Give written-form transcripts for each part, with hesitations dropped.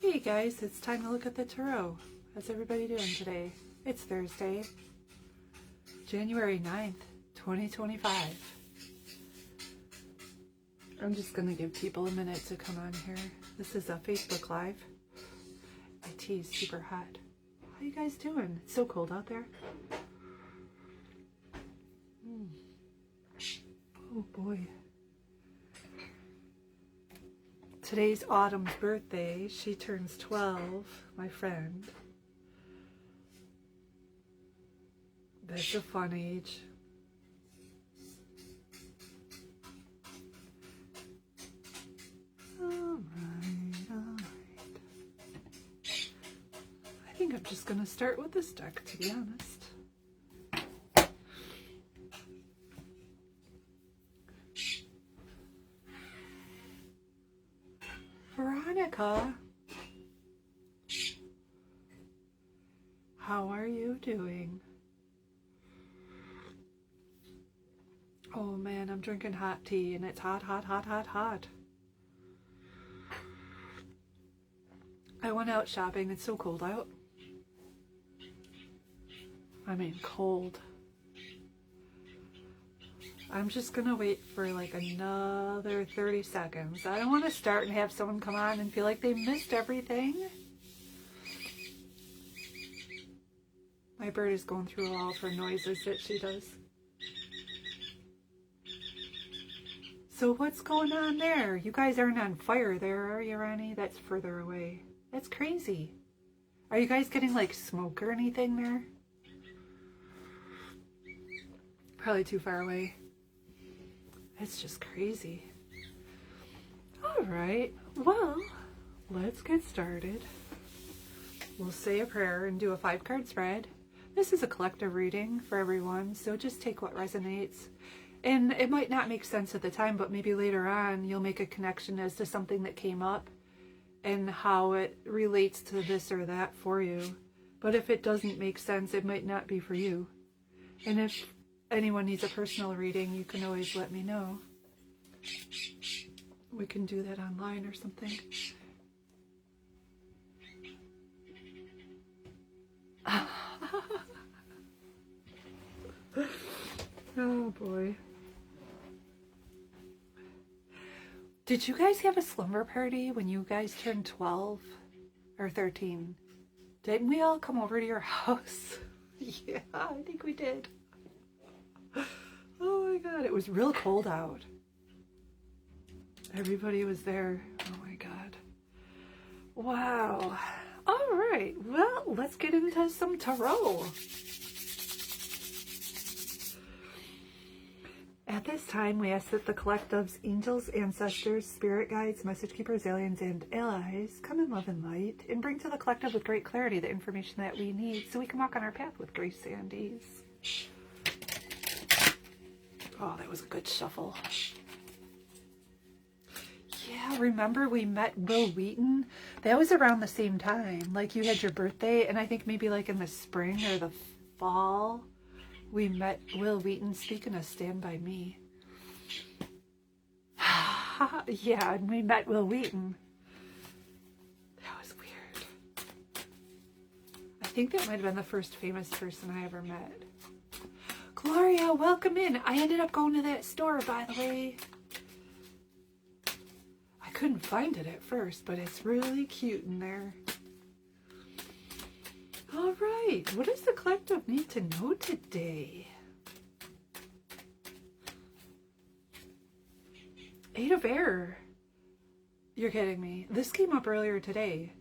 Hey guys, it's time to look at the tarot. How's everybody doing today? It's Thursday, January 9th, 2025. I'm just going to give people a minute to come on here. This is a Facebook Live. My tea is super hot. How you guys doing? It's so cold out there. Oh boy. Today's Autumn's birthday. She turns 12, my friend. That's a fun age. All right. I think I'm just going to start with this deck, to be honest. Veronica, how are you doing? Oh man, I'm drinking hot tea and it's hot, hot, hot, hot, hot. I went out shopping. It's so cold out. I mean, cold. I'm just gonna wait for like another 30 seconds. I don't want to start and have someone come on and feel like they missed everything. My bird is going through all of her noises that she does. So what's going on there? You guys aren't on fire there, are you, Ronnie? That's further away. That's crazy. Are you guys getting like smoke or anything there? Probably too far away. It's just crazy. All right, well, let's get started. We'll say a prayer and do a 5-card spread. This is a collective reading for everyone, so just take what resonates. And it might not make sense at the time, but maybe later on you'll make a connection as to something that came up and how it relates to this or that for you. But if it doesn't make sense, it might not be for you. And if anyone needs a personal reading, you can always let me know. We can do that online or something. Oh boy. Did you guys have a slumber party when you guys turned 12 or 13? Didn't we all come over to your house? Yeah, I think we did. Oh my god, it was real cold out. Everybody was there. Oh my god. Wow. All right, well, let's get into some tarot. At this time, we ask that the collectives, angels, ancestors, spirit guides, message keepers, aliens, and allies come in love and light and bring to the collective with great clarity the information that we need so we can walk on our path with grace and ease. Oh, that was a good shuffle. Yeah, remember we met Will Wheaton? That was around the same time. Like you had your birthday, and I think maybe like in the spring or the fall, we met Will Wheaton. Speaking of Stand By Me. Yeah, and we met Will Wheaton. That was weird. I think that might have been the first famous person I ever met. Gloria, welcome in. I ended up going to that store, by the way. I couldn't find it at first, but it's really cute in there. All right, what does the collective need to know today? 8 of Air. You're kidding me. This came up earlier today.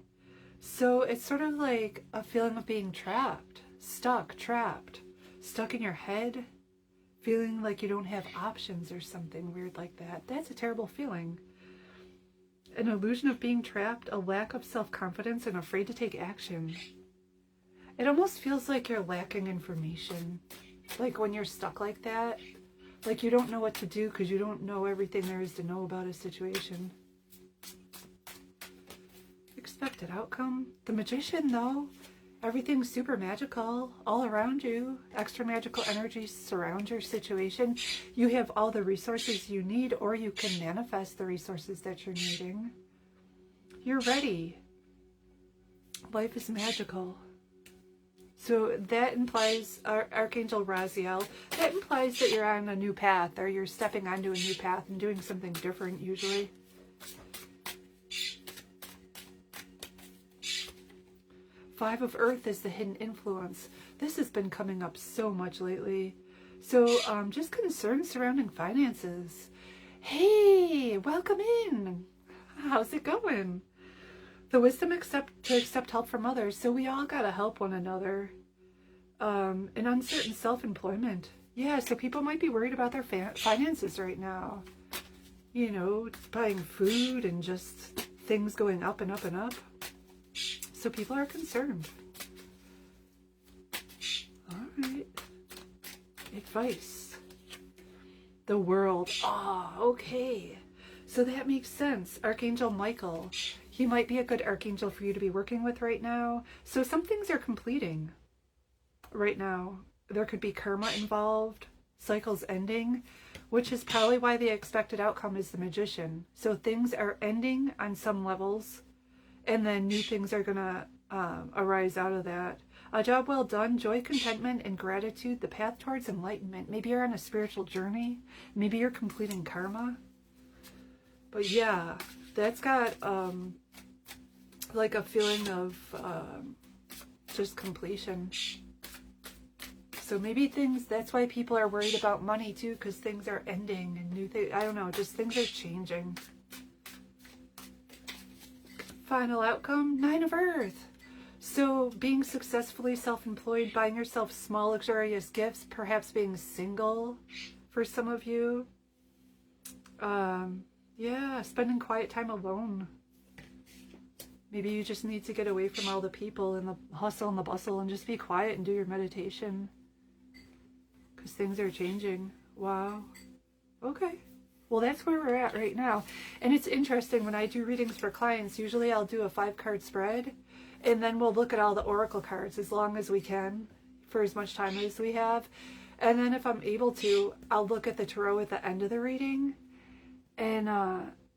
So it's sort of like a feeling of being trapped, stuck, trapped. Stuck in your head, feeling like you don't have options or something weird like that. That's a terrible feeling. An illusion of being trapped, a lack of self-confidence, and afraid to take action. It almost feels like you're lacking information. Like when you're stuck like that, like you don't know what to do because you don't know everything there is to know about a situation. Expected outcome. The Magician, though. Everything's super magical all around you. Extra magical energies surround your situation. You have all the resources you need, or you can manifest the resources that you're needing. You're ready. life is magical. So that implies, Archangel Raziel, that implies that you're on a new path, or you're stepping onto a new path and doing something different usually. Five of Earth is the hidden influence. This has been coming up so much lately. So just concerns surrounding finances. Hey, welcome in. How's it going? The wisdom to accept help from others. So we all gotta help one another. An uncertain self-employment. Yeah, so people might be worried about their finances right now. You know, buying food and just things going up and up and up. So people are concerned. All right. Advice. The world. Ah, okay. So that makes sense. Archangel Michael. He might be a good archangel for you to be working with right now. So some things are completing right now. There could be karma involved, cycles ending, which is probably why the expected outcome is the Magician. So things are ending on some levels, and then new things are going to arise out of that. A job well done, joy, contentment, and gratitude, the path towards enlightenment. Maybe you're on a spiritual journey. Maybe you're completing karma. But yeah, that's got like a feeling of just completion. So maybe things, that's why people are worried about money too, because things are ending and new things, I don't know, just things are changing. Final outcome, Nine of Earth. So being successfully self-employed, buying yourself small luxurious gifts, perhaps being single for some of you. Yeah, spending quiet time alone. Maybe you just need to get away from all the people and the hustle and the bustle and just be quiet and do your meditation. Because things are changing. Wow. Okay. Well, that's where we're at right now. And it's interesting, when I do readings for clients, usually I'll do a 5-card spread, and then we'll look at all the oracle cards as long as we can, for as much time as we have. And then if I'm able to, I'll look at the tarot at the end of the reading, and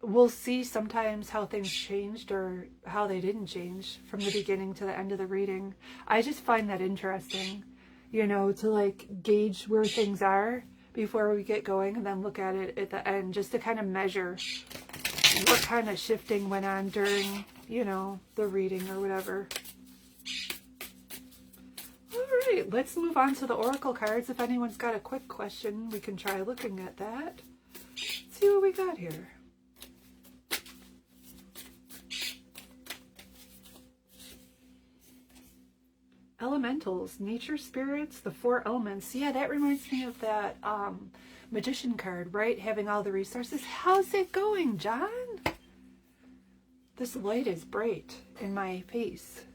we'll see sometimes how things changed or how they didn't change from the beginning to the end of the reading. I just find that interesting, you know, to like gauge where things are before we get going, and then look at it at the end just to kind of measure what kind of shifting went on during, you know, the reading or whatever. All right, let's move on to the oracle cards. If anyone's got a quick question, we can try looking at that. Let's see what we got here. Elementals, nature spirits, the 4 elements. Yeah, that reminds me of that magician card, right? Having all the resources. How's it going, John? This light is bright in my face.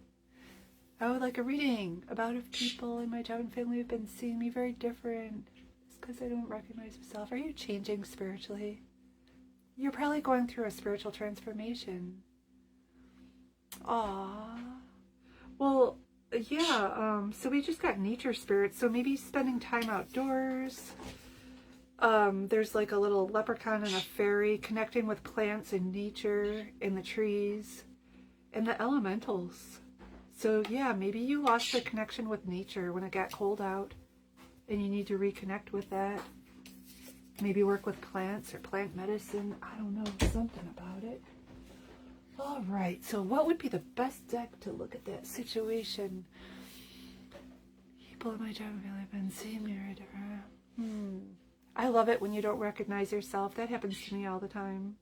I would like a reading about if people in my job and family have been seeing me very different. It's because I don't recognize myself. Are you changing spiritually? You're probably going through a spiritual transformation. Aww. Well, yeah, so we just got nature spirits, so maybe spending time outdoors. There's like a little leprechaun and a fairy connecting with plants and nature and the trees and the elementals. So yeah, maybe you lost the connection with nature when it got cold out and you need to reconnect with that. Maybe work with plants or plant medicine. I don't know, something about it. All right, so what would be the best deck to look at that situation? People in my job have been seeing me right around. I love it when you don't recognize yourself. That happens to me all the time.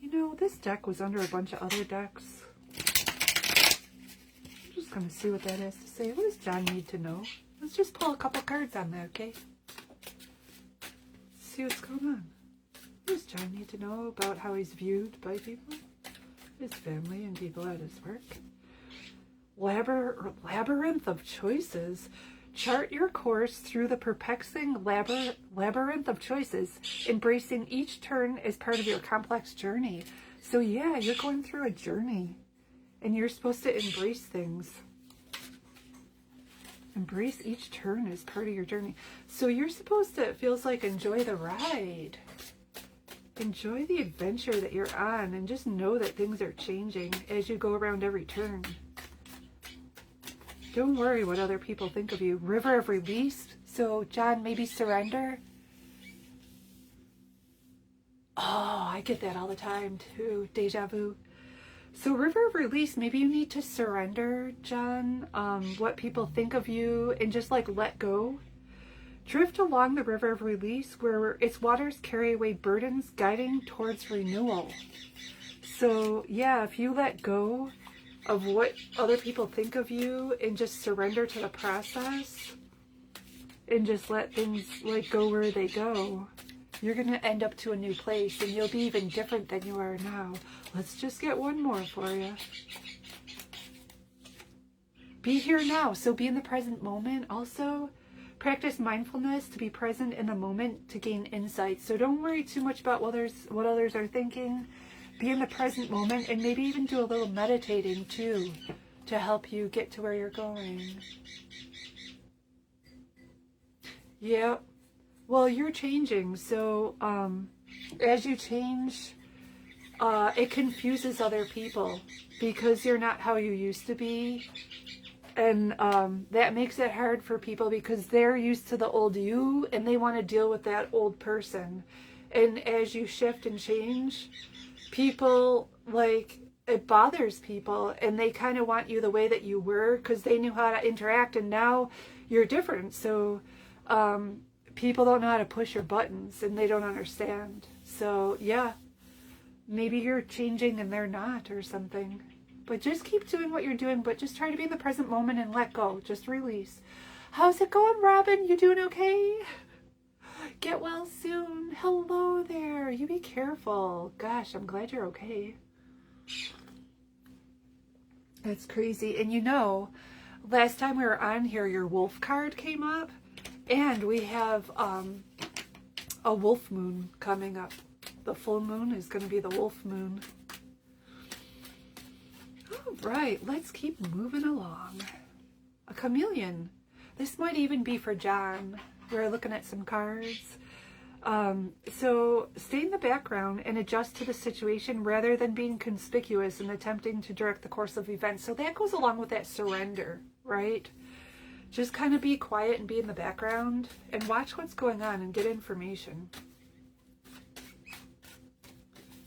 You know, this deck was under a bunch of other decks. I'm just going to see what that has to say. What does John need to know? Let's just pull a couple cards on that, okay? See what's going on. What does John need to know about how he's viewed by people, his family, and people at his work? Labyrinth of choices. Chart your course through the perplexing labyrinth of choices, embracing each turn as part of your complex journey. So yeah, you're going through a journey, and you're supposed to embrace things. Embrace each turn as part of your journey. So you're supposed to, it feels like, enjoy the ride. Enjoy the adventure that you're on, and just know that things are changing as you go around every turn. Don't worry what other people think of you. River of release. So, John, maybe surrender. Oh, I get that all the time too. Deja vu. So, river of release, maybe you need to surrender, John, what people think of you, and just like let go. Drift along the river of release where its waters carry away burdens, guiding towards renewal. So yeah, if you let go of what other people think of you and just surrender to the process and just let things like go where they go, you're going to end up to a new place, and you'll be even different than you are now. Let's just get one more for you. Be here now. So be in the present moment. Also, practice mindfulness to be present in the moment to gain insight. So don't worry too much about what others are thinking. Be in the present moment, and maybe even do a little meditating too to help you get to where you're going. Yeah. Well, you're changing. So as you change, it confuses other people because you're not how you used to be. And that makes it hard for people because they're used to the old you and they want to deal with that old person. And as you shift and change, people, like, it bothers people, and they kind of want you the way that you were because they knew how to interact, and now you're different. So people don't know how to push your buttons, and they don't understand. So yeah, maybe you're changing and they're not, or something. But just keep doing what you're doing, but just try to be in the present moment and let go. Just release. How's it going, Robin? You doing okay? Get well soon. Hello there. You be careful. Gosh, I'm glad you're okay. That's crazy. And you know, last time we were on here, your wolf card came up, and we have a wolf moon coming up. The full moon is going to be the wolf moon. All right, let's keep moving along. A chameleon. This might even be for John. We're looking at some cards. So stay in the background and adjust to the situation rather than being conspicuous and attempting to direct the course of events. So that goes along with that surrender, right? Just kind of be quiet and be in the background and watch what's going on and get information.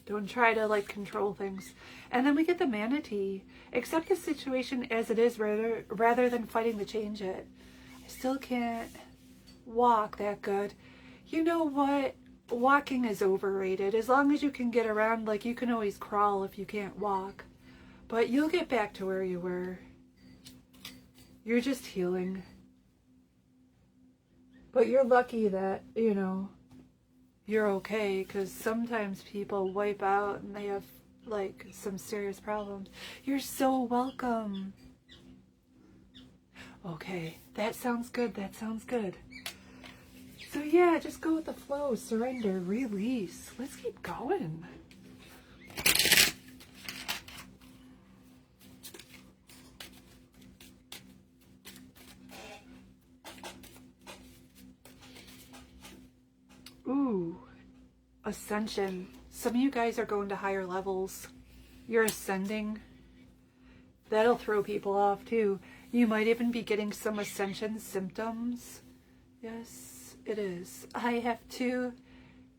Don't try to like control things. And then we get the manatee. Accept the situation as it is rather than fighting to change it. I still can't walk that good. You know what? Walking is overrated. As long as you can get around, like you can always crawl if you can't walk. But you'll get back to where you were. You're just healing. But you're lucky that, you know, you're okay, because sometimes people wipe out and they have like some serious problems. You're so welcome. Okay, that sounds good. That sounds good. So yeah, just go with the flow. Surrender, release. Let's keep going. Ooh, ascension. Some of you guys are going to higher levels. You're ascending. That'll throw people off too. You might even be getting some ascension symptoms. Yes, it is. I have to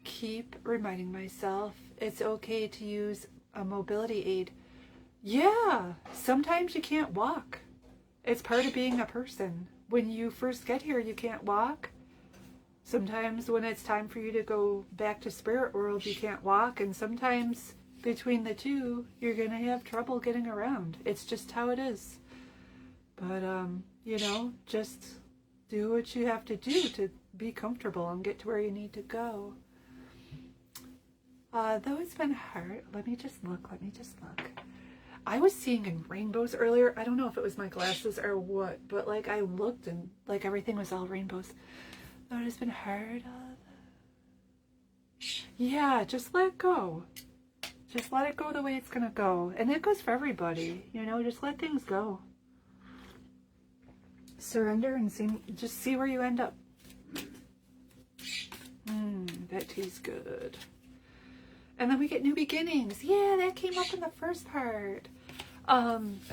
keep reminding myself it's okay to use a mobility aid. Yeah, sometimes you can't walk. It's part of being a person. When you first get here, you can't walk. Sometimes when it's time for you to go back to spirit world, you can't walk. And sometimes between the two, you're going to have trouble getting around. It's just how it is. But, you know, just do what you have to do to be comfortable and get to where you need to go. Though it's been hard. Let me just look. I was seeing in rainbows earlier. I don't know if it was my glasses or what, but like I looked and like everything was all rainbows. Though it has been hard. Yeah, just let go. Just let it go the way it's going to go. And that goes for everybody. You know, just let things go. Surrender and just see where you end up. That tea's good. And then we get new beginnings. Yeah, that came up in the first part.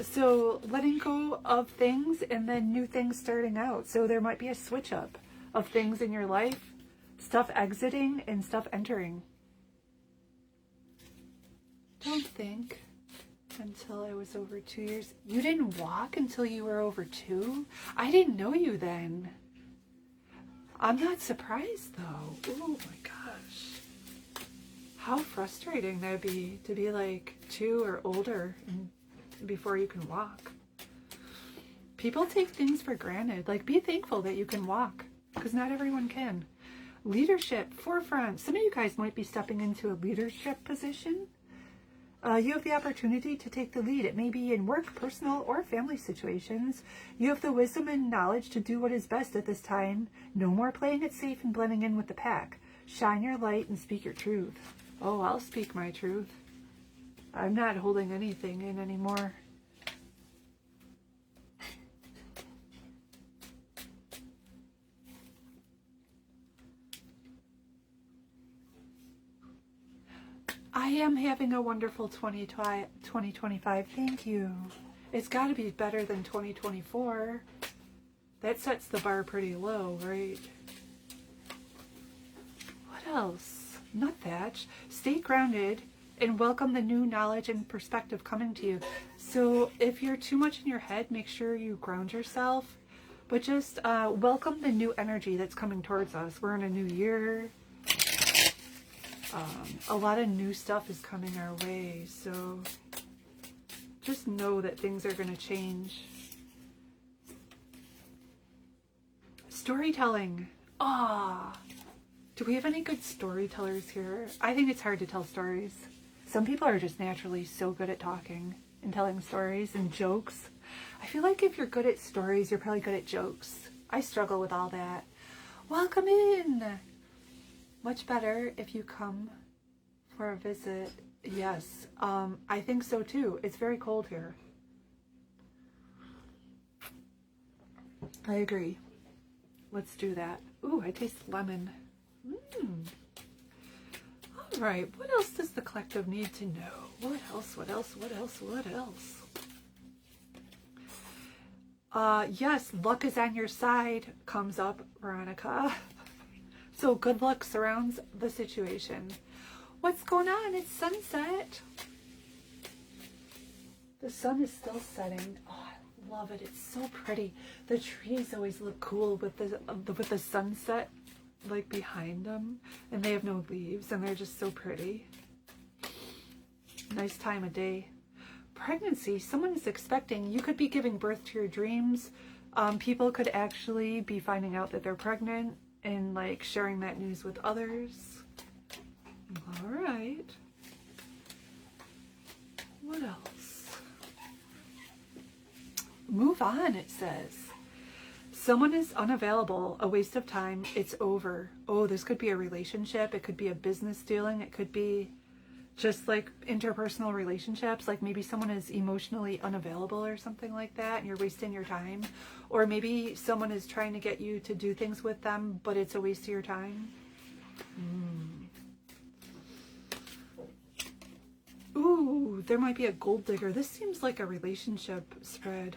So letting go of things and then new things starting out. So there might be a switch up of things in your life, stuff exiting and stuff entering. Don't think until I was over 2 years. You didn't walk until you were over 2? I didn't know you then. I'm not surprised though. Oh my gosh. How frustrating that'd be to be like 2 or older and before you can walk. People take things for granted. Like, be thankful that you can walk, because not everyone can. Leadership, forefront. Some of you guys might be stepping into a leadership position. You have the opportunity to take the lead. It may be in work, personal, or family situations. You have the wisdom and knowledge to do what is best at this time. No more playing it safe and blending in with the pack. Shine your light and speak your truth. Oh, I'll speak my truth. I'm not holding anything in anymore. I am having a wonderful 2025. Thank you. It's got to be better than 2024. That sets the bar pretty low, right? What else? Nut thatch. Stay grounded and welcome the new knowledge and perspective coming to you. So if you're too much in your head, make sure you ground yourself. But just welcome the new energy that's coming towards us. We're in a new year. A lot of new stuff is coming our way, so just know that things are going to change. Storytelling. Do we have any good storytellers here? I think it's hard to tell stories. Some people are just naturally so good at talking and telling stories and jokes. I feel like if you're good at stories, you're probably good at jokes. I struggle with all that. Welcome in. Much better if you come for a visit. Yes, I think so too. It's very cold here. I agree. Let's do that. Ooh, I taste lemon. All right, what else does the collective need to know? What else? Yes, luck is on your side, comes up, Veronica. So good luck surrounds the situation. What's going on? It's sunset. The sun is still setting. Oh, I love it. It's so pretty. The trees always look cool with the sunset like behind them, and they have no leaves, and they're just so pretty. Nice time of day. Pregnancy. Someone is expecting. You could be giving birth to your dreams. People could actually be finding out that they're pregnant and like sharing that news with others. All right. What else? Move on, it says. Someone is unavailable, a waste of time, it's over. Oh, this could be a relationship. It could be a business dealing. It could be just like interpersonal relationships. Like maybe someone is emotionally unavailable or something like that, and you're wasting your time. Or maybe someone is trying to get you to do things with them, but it's a waste of your time. Ooh, there might be a gold digger. This seems like a relationship spread.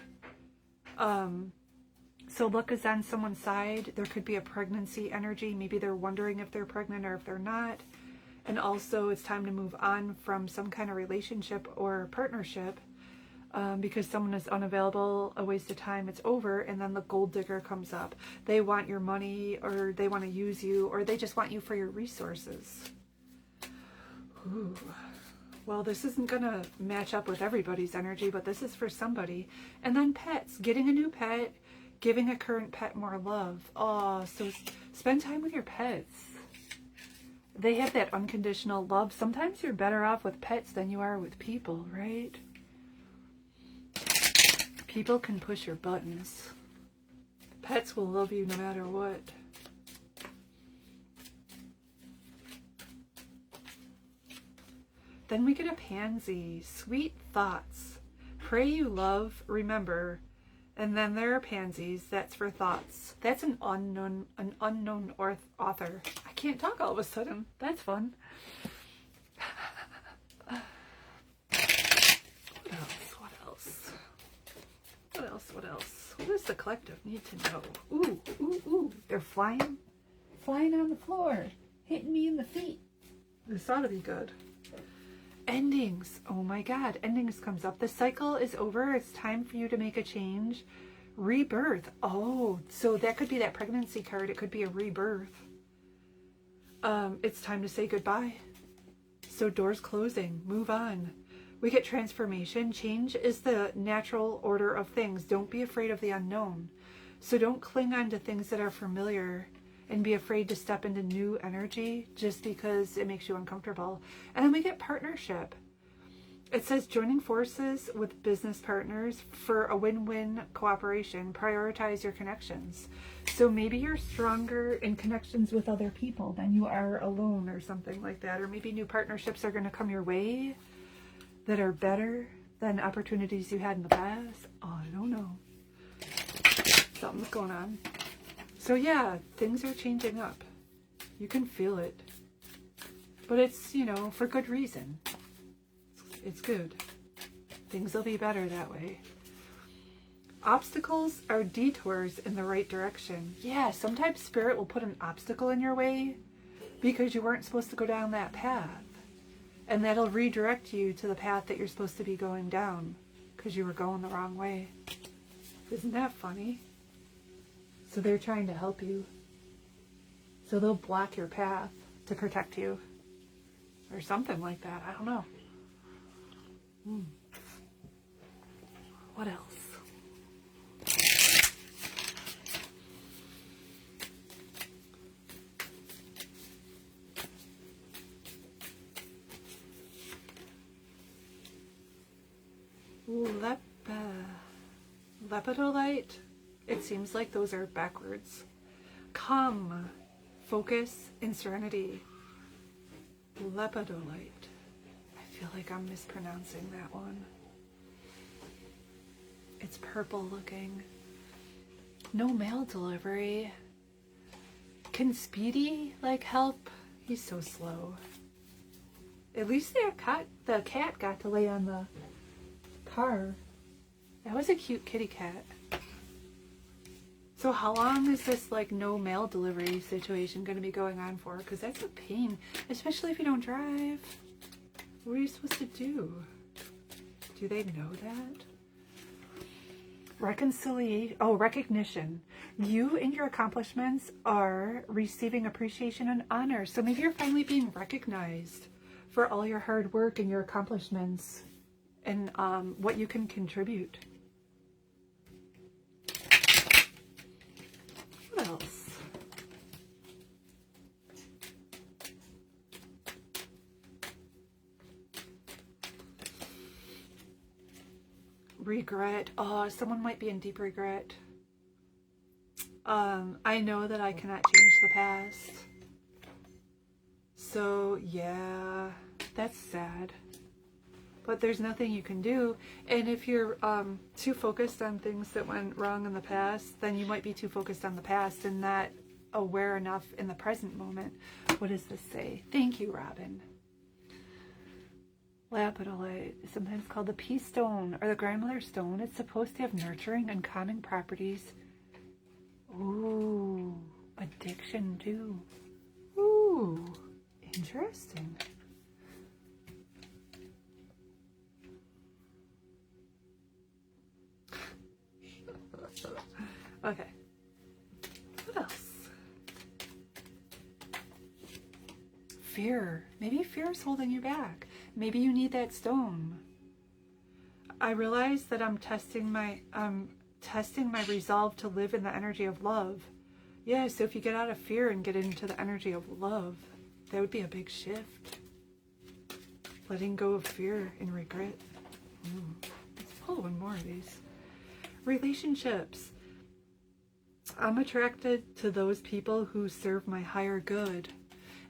So luck is on someone's side. There could be a pregnancy energy. Maybe they're wondering if they're pregnant or if they're not. And also it's time to move on from some kind of relationship or partnership because someone is unavailable, a waste of time, it's over. And then the gold digger comes up. They want your money, or they want to use you, or they just want you for your resources. Ooh. Well, this isn't going to match up with everybody's energy, but this is for somebody. And then pets, getting a new pet, giving a current pet more love. Oh, so spend time with your pets. They have that unconditional love. Sometimes you're better off with pets than you are with people, right? People can push your buttons. Pets will love you no matter what. Then we get a pansy. Sweet thoughts. Pray you love, remember. And then there are pansies. That's for thoughts. That's an unknown author. I can't talk all of a sudden. That's fun. else? What else? What does the collective need to know? Ooh, ooh, ooh. They're flying on the floor, hitting me in the feet. This ought to be good. Endings. Oh my God. Endings comes up. The cycle is over. It's time for you to make a change. Rebirth. Oh, so that could be that pregnancy card. It could be a rebirth. It's time to say goodbye. So doors closing. Move on. We get transformation. Change is the natural order of things. Don't be afraid of the unknown. So don't cling on to things that are familiar and be afraid to step into new energy just because it makes you uncomfortable. And then we get partnership. It says joining forces with business partners for a win-win cooperation. Prioritize your connections. So maybe you're stronger in connections with other people than you are alone or something like that. Or maybe new partnerships are going to come your way that are better than opportunities you had in the past. Oh, I don't know. Something's going on. So yeah, things are changing up. You can feel it. But it's, you know, for good reason. It's good. Things will be better that way. Obstacles are detours in the right direction. Yeah, sometimes spirit will put an obstacle in your way because you weren't supposed to go down that path. And that'll redirect you to the path that you're supposed to be going down because you were going the wrong way. Isn't that funny? So they're trying to help you. So they'll block your path to protect you. Or something like that. I don't know. What else? Lepidolite. It seems like those are backwards. Calm, focus, and serenity. Lepidolite. I feel like I'm mispronouncing that one. It's purple looking. No mail delivery. Can Speedy like help? He's so slow. At least the cat got to lay on the car. That was a cute kitty cat. So how long is this like no mail delivery situation going to be going on for? Because that's a pain, especially if you don't drive. What are you supposed to do? Do they know that? Reconciliation. Oh, recognition. You and your accomplishments are receiving appreciation and honor. So maybe you're finally being recognized for all your hard work and your accomplishments and what you can contribute. What else? Regret. Oh, someone might be in deep regret. I know that I cannot change the past. So, yeah, that's sad. But there's nothing you can do. And if you're too focused on things that went wrong in the past, then you might be too focused on the past and not aware enough in the present moment. What does this say? Thank you, Robin. Lapidolite is sometimes called the peace stone or the grandmother stone. It's supposed to have nurturing and calming properties. Ooh, addiction too. Ooh, interesting. Okay. What else? Fear. Maybe fear is holding you back. Maybe you need that stone. I realize that I'm testing my resolve to live in the energy of love. Yeah, so if you get out of fear and get into the energy of love, that would be a big shift. Letting go of fear and regret. Let's pull one more of these. Relationships. I'm attracted to those people who serve my higher good.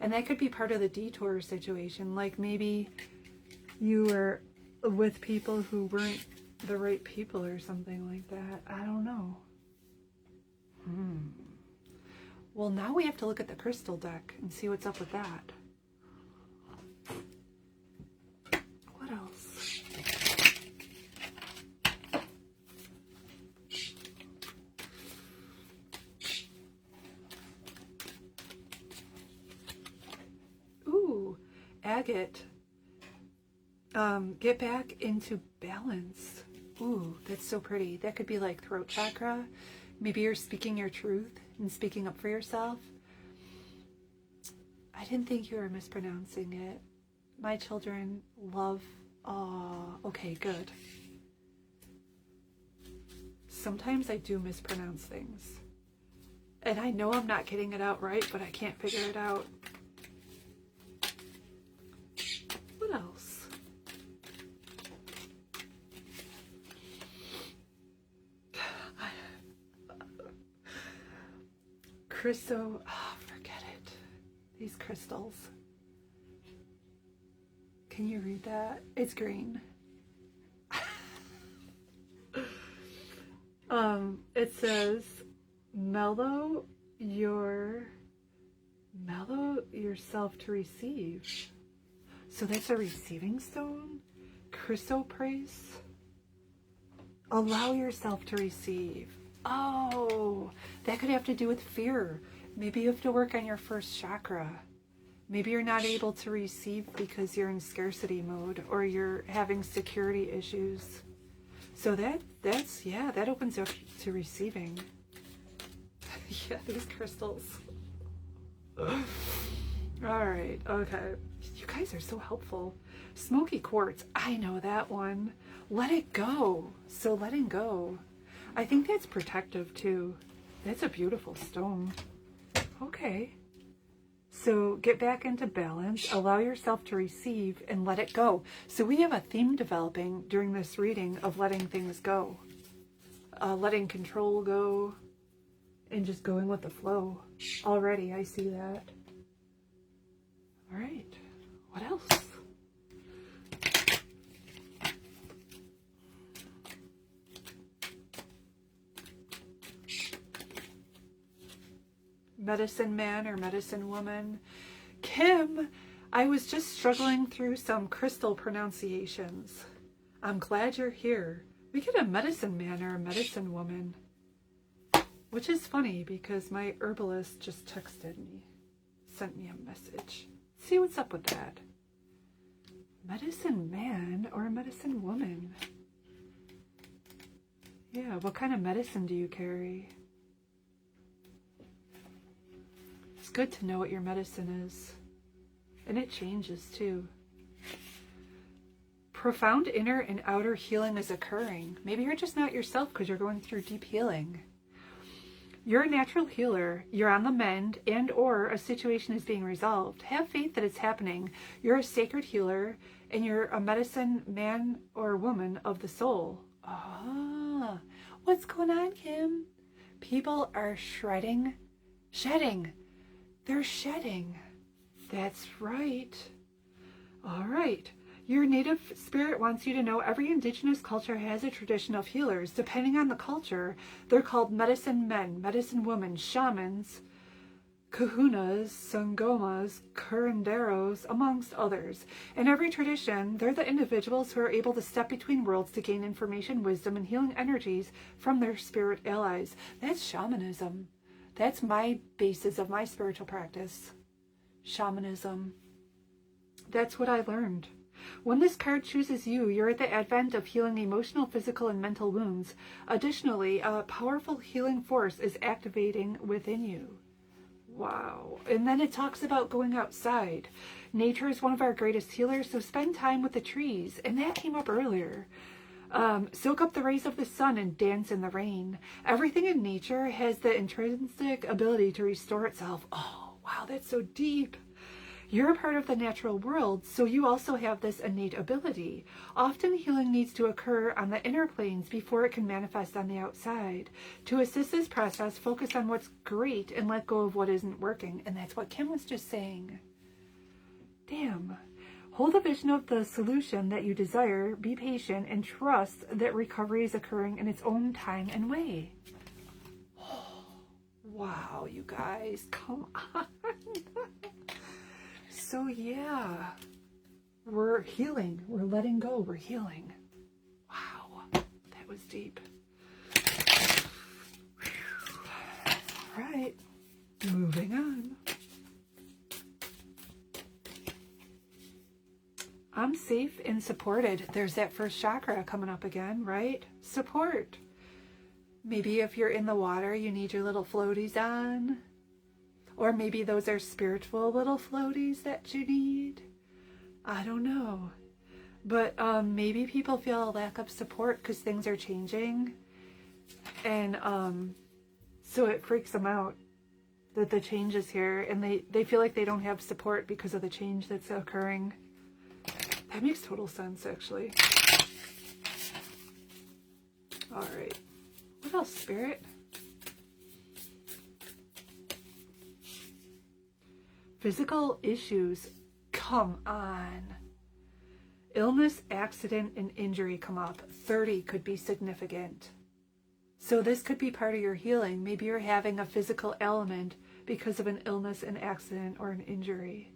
And that could be part of the detour situation. Like maybe you were with people who weren't the right people or something like that. I don't know. Well, now we have to look at the crystal deck and see what's up with that. What else? agate. Get back into balance. Ooh, that's so pretty. That could be like throat chakra. Maybe you're speaking your truth and speaking up for yourself. I didn't think you were mispronouncing it. My children love... Oh, okay, good. Sometimes I do mispronounce things. And I know I'm not getting it out right, but I can't figure it out. What else? Crystal... Oh, forget it. These crystals. Can you read that? It's green. It says, mellow yourself to receive. So that's a receiving stone? Chrysoprase? Allow yourself to receive. Oh, that could have to do with fear. Maybe you have to work on your first chakra. Maybe you're not able to receive because you're in scarcity mode or you're having security issues. So that opens up to receiving. Yeah, these crystals. All right, okay. You guys are so helpful. Smoky quartz, I know that one. Let it go. So letting go. I think that's protective too. That's a beautiful stone. Okay. So get back into balance, allow yourself to receive, and let it go. So we have a theme developing during this reading of letting things go. Letting control go, and just going with the flow. Already, I see that. All right, what else? Medicine man or medicine woman. Kim, I was just struggling through some crystal pronunciations. I'm glad you're here. We get a medicine man or a medicine woman. Which is funny because my herbalist just texted me. Sent me a message. See what's up with that. Medicine man or a medicine woman? Yeah, what kind of medicine do you carry? It's good to know what your medicine is. And it changes too. Profound inner and outer healing is occurring. Maybe you're just not yourself because you're going through deep healing. You're a natural healer. You're on the mend and or a situation is being resolved. Have faith that it's happening. You're a sacred healer and you're a medicine man or woman of the soul. Ah, what's going on, Kim? People are shedding. They're shedding. That's right. All right. Your native spirit wants you to know every indigenous culture has a tradition of healers. Depending on the culture, they're called medicine men, medicine women, shamans, kahunas, sangomas, curanderos, amongst others. In every tradition, they're the individuals who are able to step between worlds to gain information, wisdom, and healing energies from their spirit allies. That's shamanism. That's my basis of my spiritual practice. Shamanism. That's what I learned. When this card chooses you, you're at the advent of healing emotional, physical, and mental wounds. Additionally, a powerful healing force is activating within you. Wow. And then it talks about going outside. Nature is one of our greatest healers, so spend time with the trees. And that came up earlier. Soak up the rays of the sun and dance in the rain. Everything in nature has the intrinsic ability to restore itself. Oh, wow, that's so deep. You're a part of the natural world, so you also have this innate ability. Often healing needs to occur on the inner planes before it can manifest on the outside. To assist this process, focus on what's great and let go of what isn't working. And that's what Kim was just saying. Damn. Hold a vision of the solution that you desire, be patient, and trust that recovery is occurring in its own time and way. Oh, wow, you guys, come on. So yeah, we're healing, we're letting go, we're healing. Wow, that was deep. All right, moving on. I'm safe and supported. There's that first chakra coming up again, right? Support. Maybe if you're in the water, you need your little floaties on. Or maybe those are spiritual little floaties that you need. I don't know. But maybe people feel a lack of support because things are changing. And so it freaks them out that the change is here. And they feel like they don't have support because of the change that's occurring. That makes total sense, actually. All right. What else, Spirit? Physical issues. Come on. Illness, accident, and injury come up. 30 could be significant. So this could be part of your healing. Maybe you're having a physical ailment because of an illness, an accident, or an injury.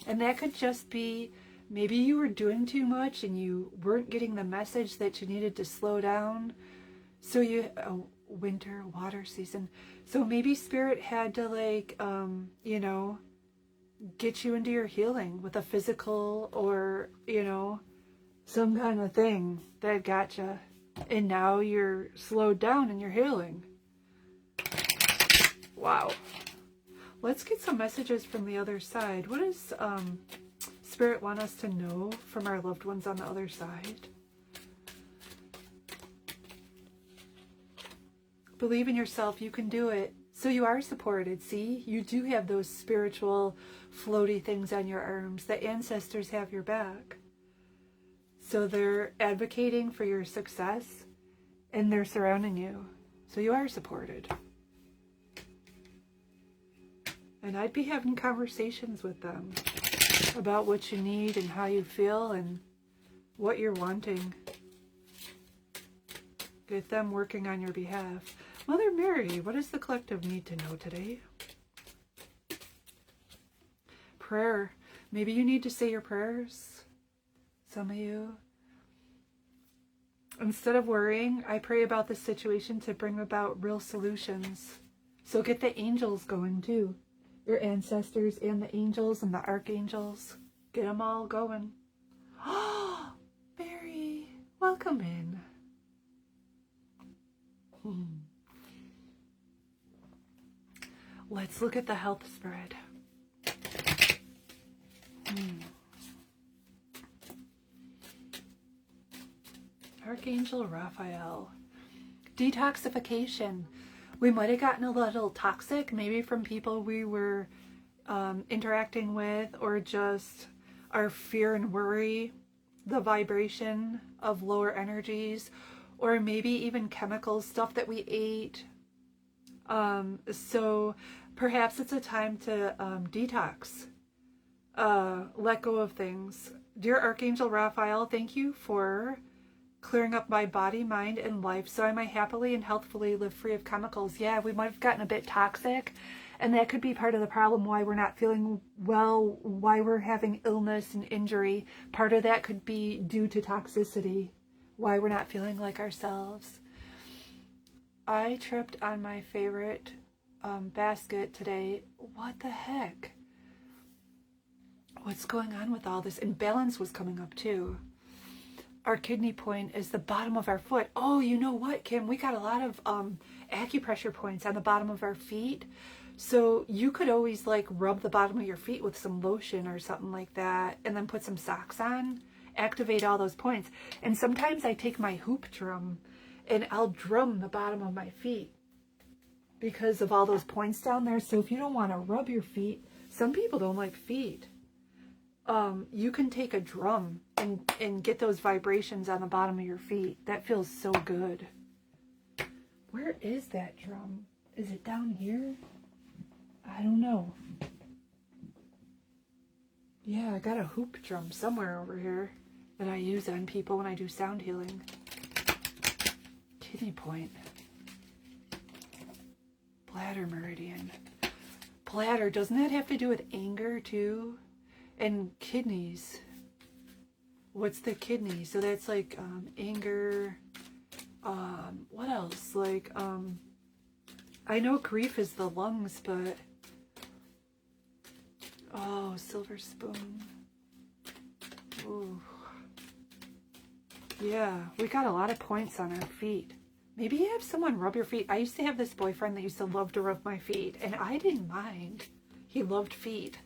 And that could just be, maybe you were doing too much and you weren't getting the message that you needed to slow down. So winter, water season. So maybe Spirit had to get you into your healing with a physical or, some kind of thing that got you. And now you're slowed down and you're healing. Wow. Let's get some messages from the other side. What does Spirit want us to know from our loved ones on the other side? Believe in yourself. You can do it. So you are supported. See, you do have those spiritual floaty things on your arms. The ancestors have your back. So they're advocating for your success and they're surrounding you. So you are supported. And I'd be having conversations with them about what you need and how you feel and what you're wanting. Get them working on your behalf. Mother Mary, what does the collective need to know today? Prayer. Maybe you need to say your prayers. Some of you. Instead of worrying, I pray about this situation to bring about real solutions. So get the angels going too. Your ancestors and the angels and the archangels. Get them all going. Oh, Mary, welcome in. Let's look at the health spread. Archangel Raphael. Detoxification. We might have gotten a little toxic, maybe from people we were interacting with, or just our fear and worry, the vibration of lower energies, or maybe even chemicals, stuff that we ate. So perhaps it's a time to detox, let go of things. Dear Archangel Raphael, thank you for clearing up my body, mind, and life so I might happily and healthfully live free of chemicals. Yeah, we might have gotten a bit toxic, and that could be part of the problem why we're not feeling well, why we're having illness and injury. Part of that could be due to toxicity, why we're not feeling like ourselves. I tripped on my favorite basket today. What the heck? What's going on with all this? And balance was coming up too. Our kidney point is the bottom of our foot. Oh, you know what, Kim? We got a lot of acupressure points on the bottom of our feet. So you could always rub the bottom of your feet with some lotion or something like that, and then put some socks on, activate all those points. And sometimes I take my hoop drum and I'll drum the bottom of my feet because of all those points down there. So if you don't want to rub your feet, some people don't like feet. You can take a drum and get those vibrations on the bottom of your feet. That feels so good. Where is that drum? Is it down here? I don't know. Yeah, I got a hoop drum somewhere over here that I use on people when I do sound healing. Kidney point. Bladder meridian. Bladder, doesn't that have to do with anger too? And kidneys. What's the kidney? So that's anger. What else? I know grief is the lungs, but oh, silver spoon. Ooh. Yeah, we got a lot of points on our feet. Maybe you have someone rub your feet. I used to have this boyfriend that used to love to rub my feet, and I didn't mind. He loved feet.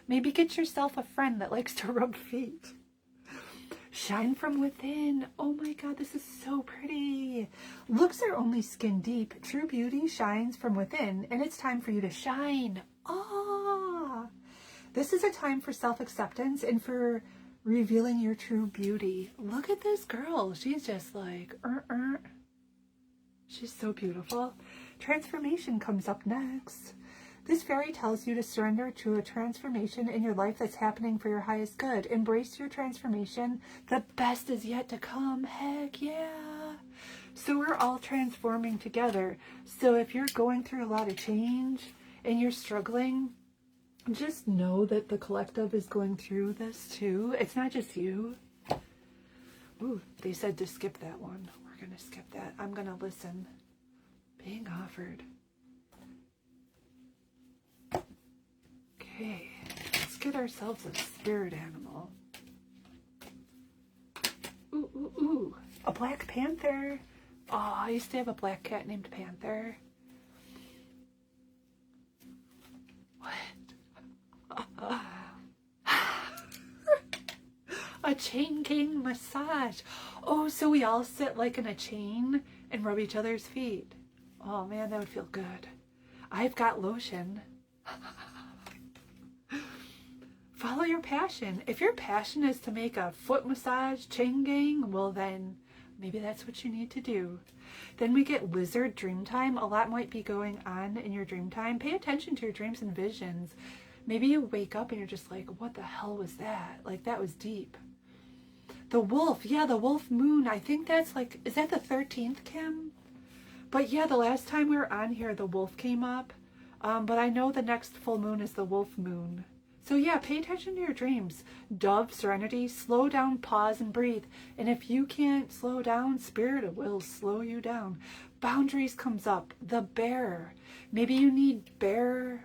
Maybe get yourself a friend that likes to rub feet. Shine from within. Oh my God, this is so pretty. Looks are only skin deep. True beauty shines from within, and it's time for you to shine. Ah, this is a time for self-acceptance and for revealing your true beauty. Look at this girl. She's just like, She's so beautiful. Transformation comes up next. This fairy tells you to surrender to a transformation in your life that's happening for your highest good. Embrace your transformation. The best is yet to come. Heck yeah. So we're all transforming together. So if you're going through a lot of change and you're struggling, just know that the collective is going through this too. It's not just you. Ooh, they said to skip that one. We're going to skip that. I'm going to listen. Being offered. Okay, let's get ourselves a spirit animal. Ooh, ooh, ooh. A black panther. Oh, I used to have a black cat named Panther. What? A chain gang massage. Oh, so we all sit like in a chain and rub each other's feet. Oh man, that would feel good. I've got lotion. Follow your passion. If your passion is to make a foot massage chain gang, well then maybe that's what you need to do. Then we get lizard dream time. A lot might be going on in your dream time. Pay attention to your dreams and visions. Maybe you wake up and you're just like, what the hell was that? Like, that was deep. The wolf. Yeah, the wolf moon. I think that's like, is that the 13th, Kim? But yeah, the last time we were on here, the wolf came up. But I know the next full moon is the wolf moon. So yeah, pay attention to your dreams. Dove, serenity, slow down, pause, and breathe. And if you can't slow down, spirit will slow you down. Boundaries comes up. The bear. Maybe you need bear,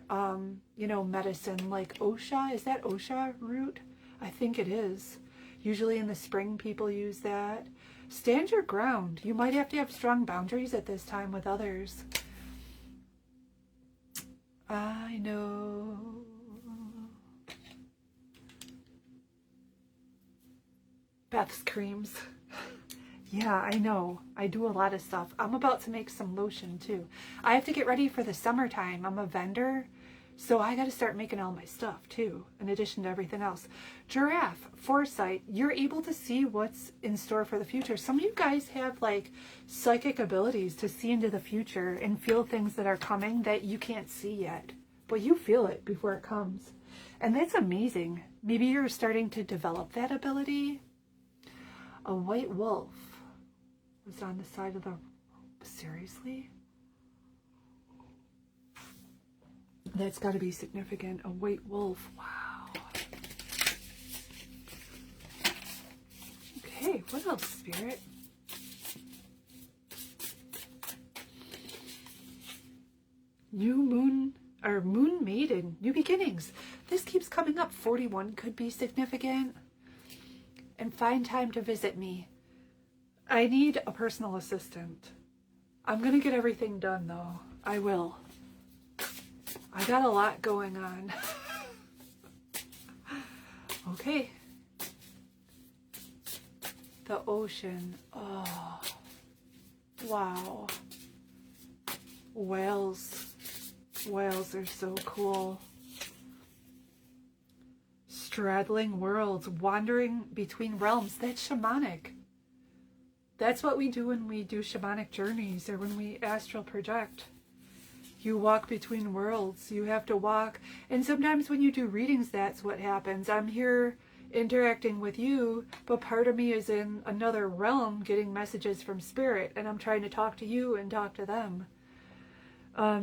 medicine like Osha. Is that Osha root? I think it is. Usually in the spring, people use that. Stand your ground. You might have to have strong boundaries at this time with others. I know. Beth screams. Yeah, I know. I do a lot of stuff. I'm about to make some lotion too. I have to get ready for the summertime. I'm a vendor, so I got to start making all my stuff too, in addition to everything else. Giraffe, foresight. You're able to see what's in store for the future. Some of you guys have like psychic abilities to see into the future and feel things that are coming that you can't see yet, but you feel it before it comes. And that's amazing. Maybe you're starting to develop that ability. A white wolf was on the side of the... Seriously? That's got to be significant. A white wolf. Wow. Okay, what else, Spirit? New moon, or moon maiden. New beginnings. This keeps coming up. 41 could be significant. And find time to visit me. I need a personal assistant. I'm going to get everything done, though. I will. I got a lot going on. Okay. The ocean. Oh. Wow. Whales. Whales are so cool. Straddling worlds, wandering between realms. That's shamanic. That's what we do when we do shamanic journeys or when we astral project. You walk between worlds. You have to walk. And sometimes when you do readings, that's what happens. I'm here interacting with you, but part of me is in another realm getting messages from spirit, and I'm trying to talk to you and talk to them.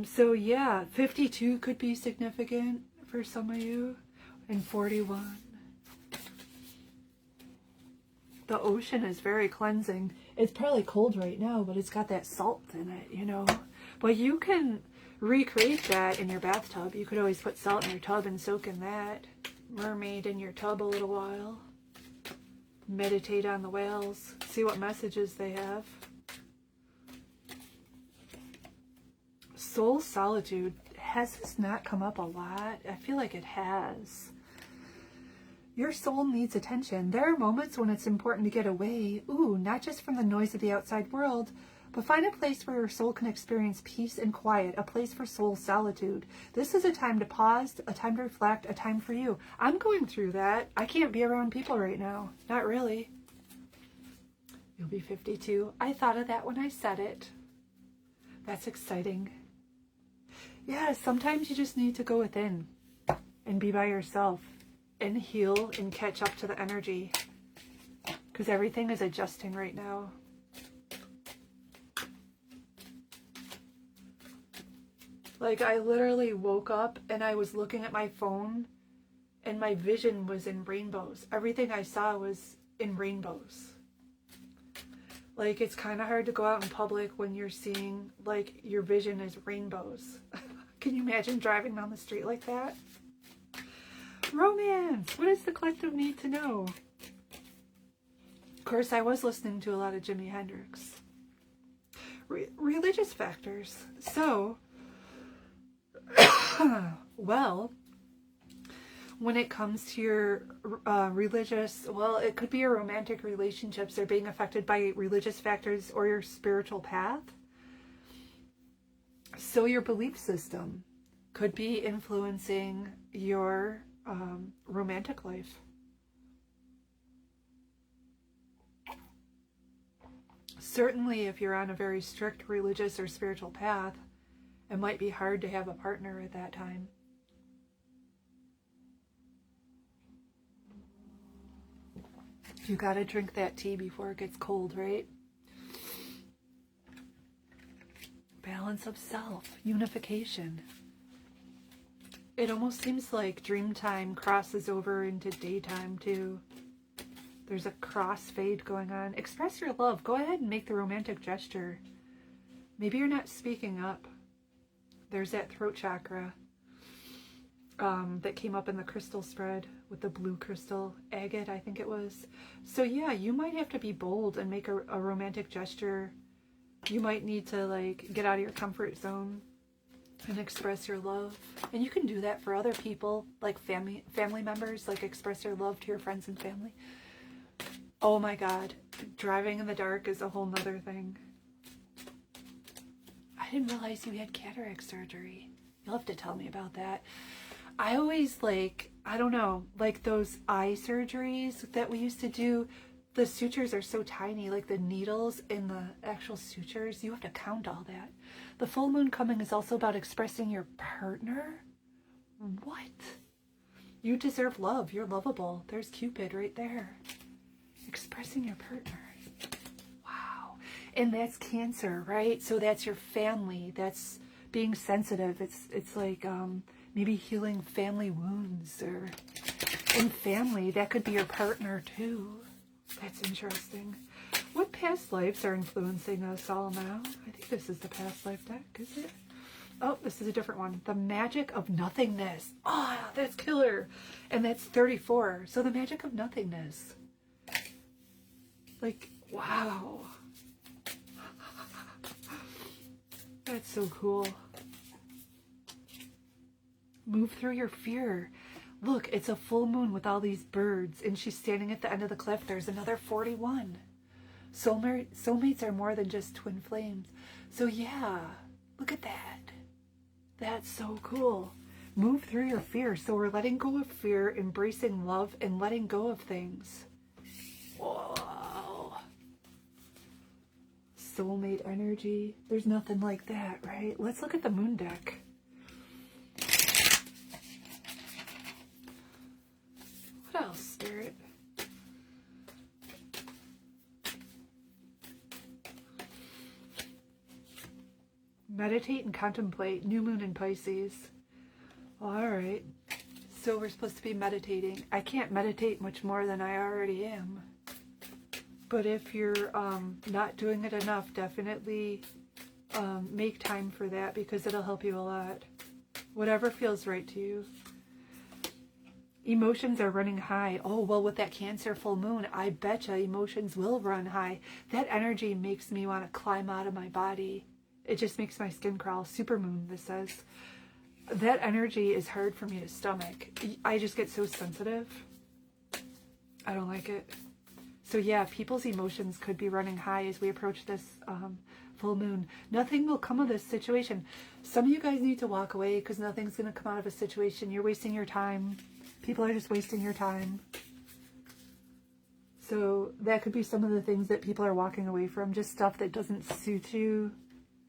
So yeah, 52 could be significant for some of you. And 41. The ocean is very cleansing. It's probably cold right now, but it's got that salt in it, you know. But you can recreate that in your bathtub. You could always put salt in your tub and soak in that. mermaid in your tub a little while. Meditate on the whales. See what messages they have. Soul solitude. Has this not come up a lot? I feel like it has. Your soul needs attention. There are moments when it's important to get away. Ooh, not just from the noise of the outside world, but find a place where your soul can experience peace and quiet, a place for soul solitude. This is a time to pause, a time to reflect, a time for you. I'm going through that. I can't be around people right now. Not really. You'll be 52. I thought of that when I said it. That's exciting. Yeah, sometimes you just need to go within and be by yourself and heal and catch up to the energy, because everything is adjusting right now. Like, I literally woke up and I was looking at my phone and my vision was in rainbows. Everything I saw was in rainbows. Like, it's kind of hard to go out in public when you're seeing, like, your vision is rainbows. Can you imagine driving down the street like that? Romance! What does the collective need to know? Of course, I was listening to a lot of Jimi Hendrix. Religious factors. So, well, when it comes to your religious, well, it could be your romantic relationships are being affected by religious factors or your spiritual path. So your belief system could be influencing your romantic life. Certainly, if you're on a very strict religious or spiritual path, it might be hard to have a partner at that time. You gotta drink that tea before it gets cold, right? Balance of self, unification. It almost seems like dream time crosses over into daytime too. There's a crossfade going on. Express your love. Go ahead and make the romantic gesture. Maybe you're not speaking up. There's that throat chakra that came up in the crystal spread with the blue crystal, agate, I think it was. So yeah, you might have to be bold and make a romantic gesture. You might need to, like, get out of your comfort zone and express your love. And you can do that for other people, like family members, like express your love to your friends and family. Oh my God, driving in the dark is a whole nother thing. I didn't realize you had cataract surgery. You'll have to tell me about that. I always, like, I don't know, like those eye surgeries that we used to do, the sutures are so tiny, like the needles in the actual sutures, you have to count all that. The full moon coming is also about expressing your partner. What? You deserve love. You're lovable. There's Cupid right there. Expressing your partner. Wow. And that's Cancer, right? So that's your family. That's being sensitive. It's like maybe healing family wounds, or in family, that could be your partner too. That's interesting. What past lives are influencing us all now? I think this is the past life deck, is it? Oh, this is a different one. The magic of nothingness. Oh, that's killer. And that's 34. So the magic of nothingness. Like, wow. That's so cool. Move through your fear. Look, it's a full moon with all these birds, and she's standing at the end of the cliff. There's another 41. Soulmates are more than just twin flames. So yeah, look at that. That's so cool. Move through your fear. So we're letting go of fear, embracing love, and letting go of things. Whoa. Soulmate energy. There's nothing like that, right? Let's look at the moon deck. What else, Spirit? Meditate and contemplate. New moon in Pisces. All right. So we're supposed to be meditating. I can't meditate much more than I already am. But if you're not doing it enough, definitely make time for that, because it'll help you a lot. Whatever feels right to you. Emotions are running high. Oh, well, with that Cancer full moon, I betcha emotions will run high. That energy makes me want to climb out of my body. It just makes my skin crawl. Supermoon, this says. That energy is hard for me to stomach. I just get so sensitive. I don't like it. So yeah, people's emotions could be running high as we approach this full moon. Nothing will come of this situation. Some of you guys need to walk away because nothing's going to come out of a situation. You're wasting your time. People are just wasting your time. So that could be some of the things that people are walking away from. Just stuff that doesn't suit you.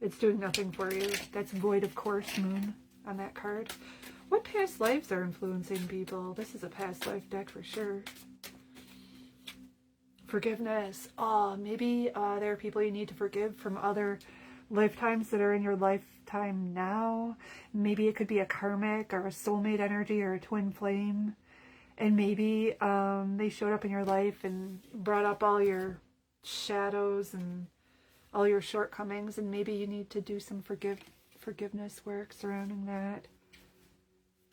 It's doing nothing for you. That's void of course moon on that card. What past lives are influencing people? This is a past life deck for sure. Forgiveness. Oh, maybe there are people you need to forgive from other lifetimes that are in your lifetime now. Maybe it could be a karmic or a soulmate energy or a twin flame. And maybe they showed up in your life and brought up all your shadows and all your shortcomings. And maybe you need to do some forgiveness work surrounding that.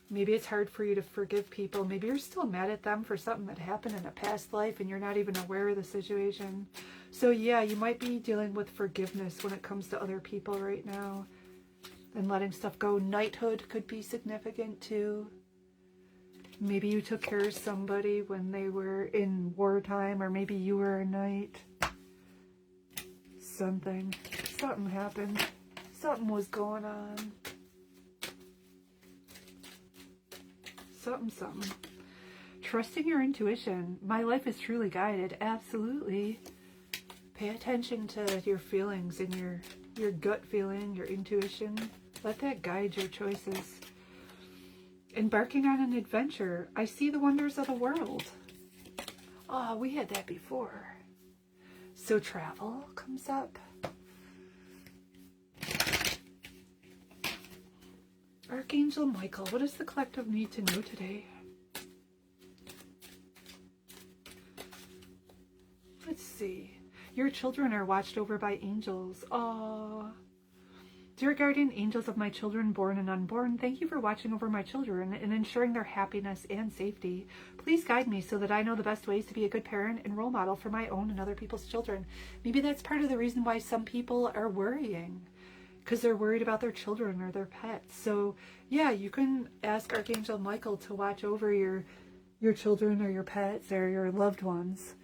Maybe it's hard for you to forgive people. Maybe you're still mad at them for something that happened in a past life and you're not even aware of the situation. So yeah, you might be dealing with forgiveness when it comes to other people right now and letting stuff go. Knighthood could be significant too. Maybe you took care of somebody when they were in wartime, or maybe you were a knight. Something happened. Something was going on. Something. Trusting your intuition. My life is truly guided. Absolutely. Pay attention to your feelings and your gut feeling, your intuition. Let that guide your choices. Embarking on an adventure. I see the wonders of the world. Oh, we had that before. So travel comes up. Archangel Michael, what does the collective need to know today? Let's see. Your children are watched over by angels. Aww. Dear guardian angels of my children, born and unborn, thank you for watching over my children and ensuring their happiness and safety. Please guide me so that I know the best ways to be a good parent and role model for my own and other people's children. Maybe that's part of the reason why some people are worrying, because they're worried about their children or their pets. So yeah, you can ask Archangel Michael to watch over your children or your pets or your loved ones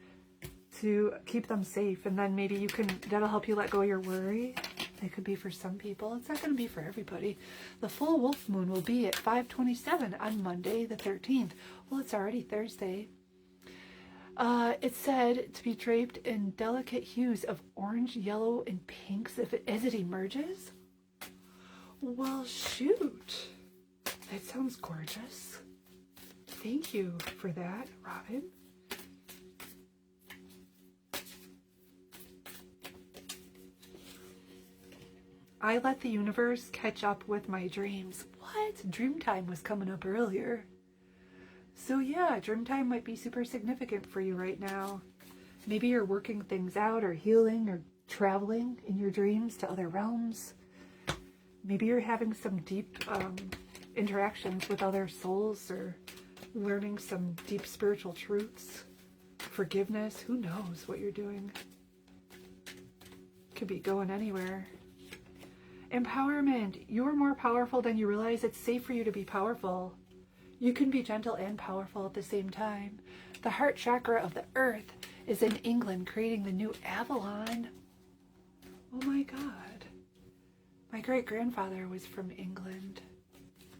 to keep them safe. And then maybe that'll help you let go of your worry. It could be for some people. It's not going to be for everybody. The full wolf moon will be at 5:27 on Monday the 13th. Well, it's already Thursday. It's said to be draped in delicate hues of orange, yellow, and pinks as it emerges. Well, shoot. That sounds gorgeous. Thank you for that, Robin. I let the universe catch up with my dreams. What? Dreamtime was coming up earlier. So yeah, Dreamtime might be super significant for you right now. Maybe you're working things out or healing or traveling in your dreams to other realms. Maybe you're having some deep interactions with other souls or learning some deep spiritual truths. Forgiveness, who knows what you're doing. Could be going anywhere. Empowerment. You're more powerful than you realize. It's safe for you to be powerful. You can be gentle and powerful at the same time. The heart chakra of the earth is in England, creating the new Avalon. Oh my God. My great-grandfather was from England.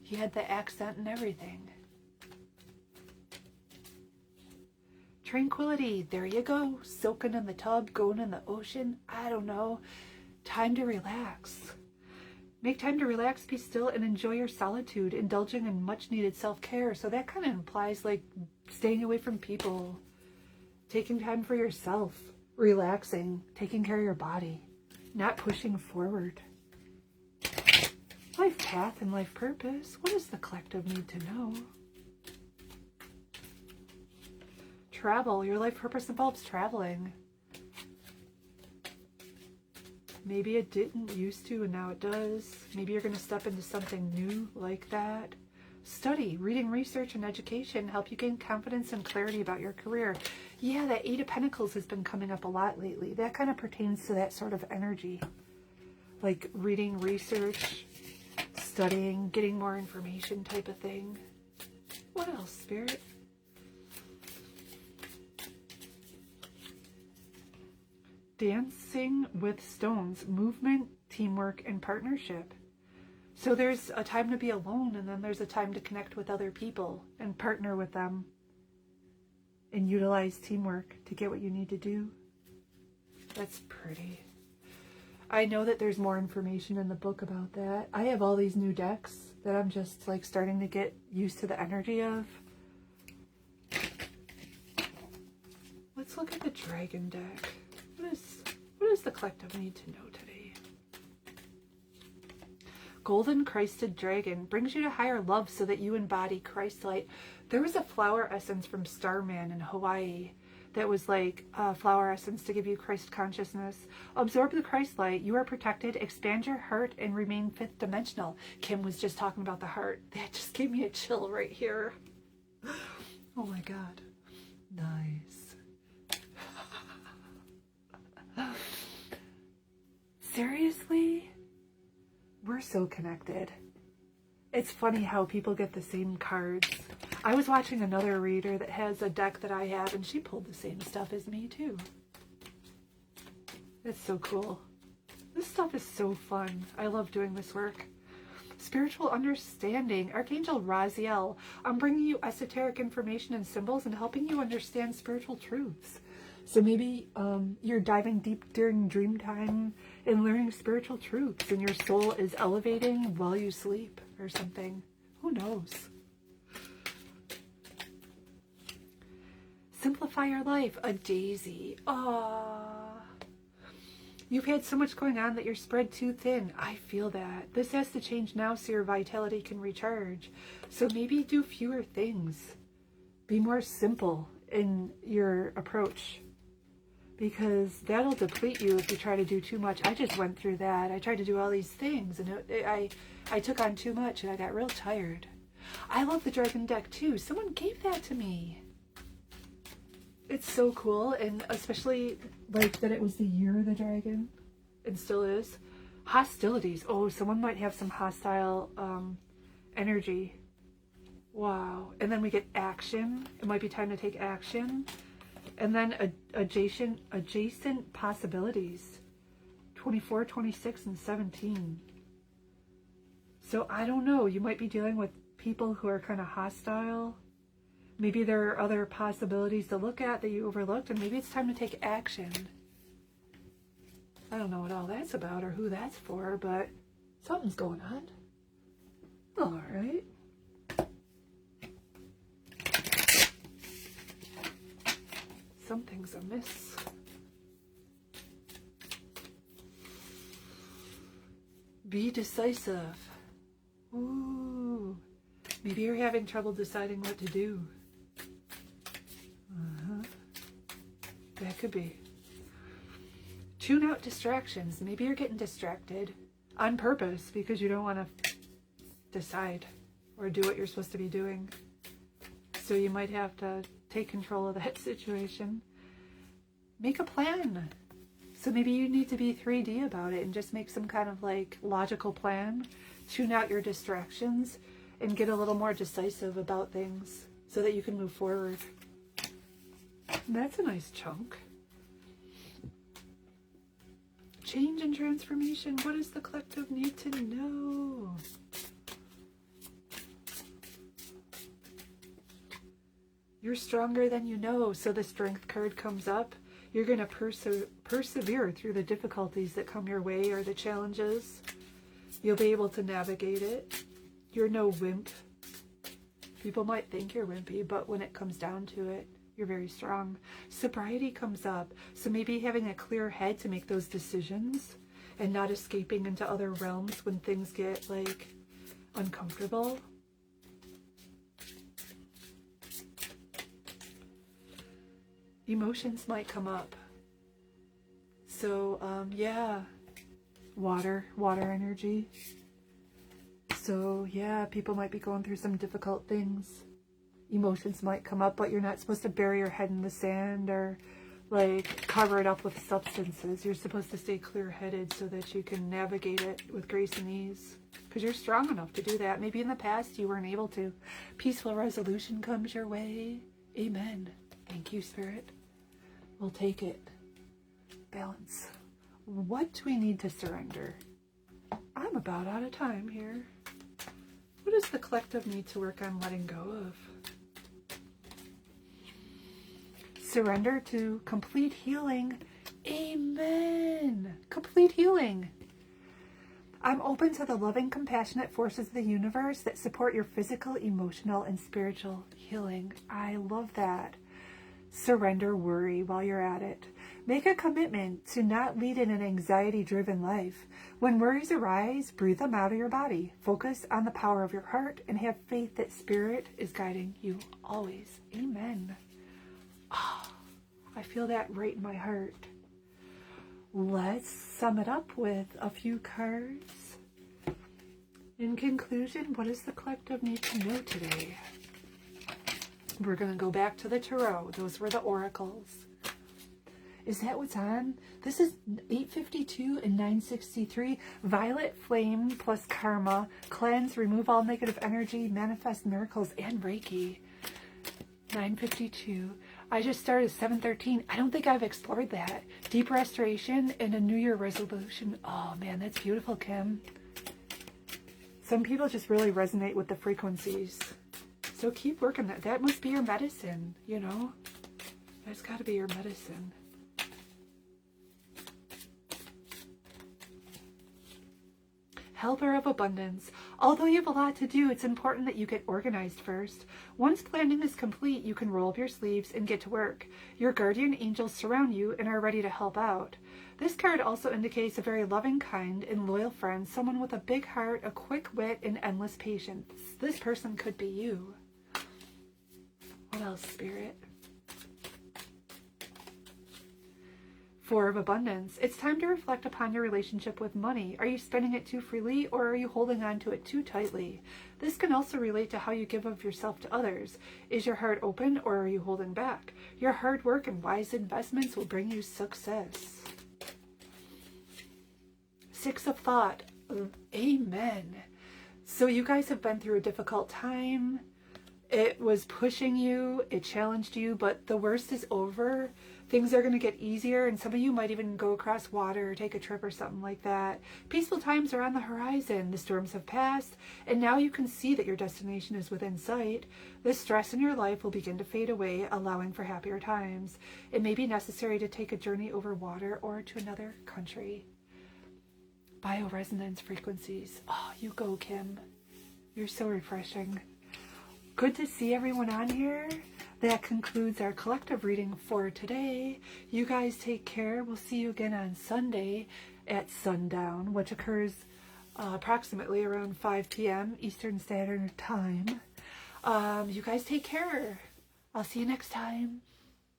He had the accent and everything. Tranquility. There you go. Soaking in the tub, going in the ocean. I don't know. Time to relax. Make time to relax, be still, and enjoy your solitude, indulging in much-needed self-care. So that kind of implies like staying away from people, taking time for yourself, relaxing, taking care of your body, not pushing forward. Life path and life purpose. What does the collective need to know? Travel. Your life purpose involves traveling. Maybe it didn't used to and now it does. Maybe you're going to step into something new like that. Study, reading, research, and education help you gain confidence and clarity about your career. Yeah, that Eight of Pentacles has been coming up a lot lately. That kind of pertains to that sort of energy. Like reading, research, studying, getting more information type of thing. What else, Spirit? Dancing with stones, movement, teamwork, and partnership. So there's a time to be alone, and then there's a time to connect with other people and partner with them and utilize teamwork to get what you need to do. That's pretty. I know that there's more information in the book about that. I have all these new decks that I'm just like starting to get used to the energy of. Let's look at the Dragon deck. What does the collective need to know today? Golden Christed Dragon brings you to higher love so that you embody Christ light. There was a flower essence from Starman in Hawaii that was like a flower essence to give you Christ consciousness. Absorb the Christ light. You are protected. Expand your heart and remain fifth dimensional. Kim was just talking about the heart. That just gave me a chill right here. Oh my God. Nice. Seriously? We're so connected. It's funny how people get the same cards. I was watching another reader that has a deck that I have, and she pulled the same stuff as me too. It's so cool. This stuff is so fun. I love doing this work. Spiritual understanding. Archangel Raziel. I'm bringing you esoteric information and symbols and helping you understand spiritual truths. So maybe you're diving deep during dream time and learning spiritual truths, and your soul is elevating while you sleep or something. Who knows? Simplify your life. A daisy. Aww. You've had so much going on that you're spread too thin. I feel that. This has to change now so your vitality can recharge. So maybe do fewer things. Be more simple in your approach, because that'll deplete you if you try to do too much. I just went through that. I tried to do all these things, and I took on too much, and I got real tired. I love the Dragon deck too. Someone gave that to me. It's so cool, and especially like that it was the year of the dragon, and still is. Hostilities. Oh, someone might have some hostile energy. Wow. And then we get action. It might be time to take action. And then adjacent possibilities. 24, 26, and 17. So I don't know. You might be dealing with people who are kind of hostile. Maybe there are other possibilities to look at that you overlooked, and maybe it's time to take action. I don't know what all that's about or who that's for, but something's going on. All right. Something's amiss. Be decisive. Ooh. Maybe you're having trouble deciding what to do. That could be. Tune out distractions. Maybe you're getting distracted on purpose because you don't want to decide or do what you're supposed to be doing. So you might have to take control of that situation. Make a plan. So maybe you need to be 3D about it and just make some kind of like logical plan. Tune out your distractions and get a little more decisive about things so that you can move forward. That's a nice chunk. Change and transformation. What does the collective need to know? You're stronger than you know. So the Strength card comes up. You're going to persevere through the difficulties that come your way or the challenges. You'll be able to navigate it. You're no wimp. People might think you're wimpy, but when it comes down to it, you're very strong. Sobriety comes up. So maybe having a clear head to make those decisions and not escaping into other realms when things get like uncomfortable. Emotions might come up. So yeah, water energy. So yeah, people might be going through some difficult things. Emotions might come up, but you're not supposed to bury your head in the sand or like cover it up with substances. You're supposed to stay clear-headed so that you can navigate it with grace and ease, because you're strong enough to do that. Maybe in the past you weren't able to. Peaceful resolution comes your way. Amen. Thank you, Spirit. We'll take it. Balance. What do we need to surrender? I'm about out of time here. What does the collective need to work on letting go of? Surrender to complete healing. Amen. Complete healing. I'm open to the loving, compassionate forces of the universe that support your physical, emotional, and spiritual healing. I love that. Surrender worry while you're at it. Make a commitment to not lead in an anxiety-driven life. When worries arise, breathe them out of your body. Focus on the power of your heart and have faith that Spirit is guiding you always. Amen. Oh, I feel that right in my heart. Let's sum it up with a few cards. In conclusion, what does the collective need to know today? We're going to go back to the tarot. Those were the oracles. Is that what's on? This is 852 and 963. Violet flame plus karma. Cleanse, remove all negative energy, manifest miracles, and Reiki. 952. I just started 713. I don't think I've explored that. Deep restoration and a New Year resolution. Oh man, that's beautiful, Kim. Some people just really resonate with the frequencies. So keep working that. That must be your medicine, you know? That's got to be your medicine. Helper of abundance. Although you have a lot to do, it's important that you get organized first. Once planning is complete, you can roll up your sleeves and get to work. Your guardian angels surround you and are ready to help out. This card also indicates a very loving, kind, and loyal friend, someone with a big heart, a quick wit, and endless patience. This person could be you. What else, Spirit? Four of abundance. It's time to reflect upon your relationship with money. Are you spending it too freely, or are you holding on to it too tightly? This can also relate to how you give of yourself to others. Is your heart open, or are you holding back? Your hard work and wise investments will bring you success. Six of thought. Amen. So you guys have been through a difficult time. It was pushing you, it challenged you, but the worst is over. Things are going to get easier, and some of you might even go across water or take a trip or something like that. Peaceful times are on the horizon. The storms have passed, and now you can see that your destination is within sight. The stress in your life will begin to fade away, allowing for happier times. It may be necessary to take a journey over water or to another country. Bioresonance frequencies. Oh, you go, Kim. You're so refreshing. Good to see everyone on here. That concludes our collective reading for today. You guys take care. We'll see you again on Sunday at sundown, which occurs approximately around 5 p.m. Eastern Standard Time. You guys take care. I'll see you next time.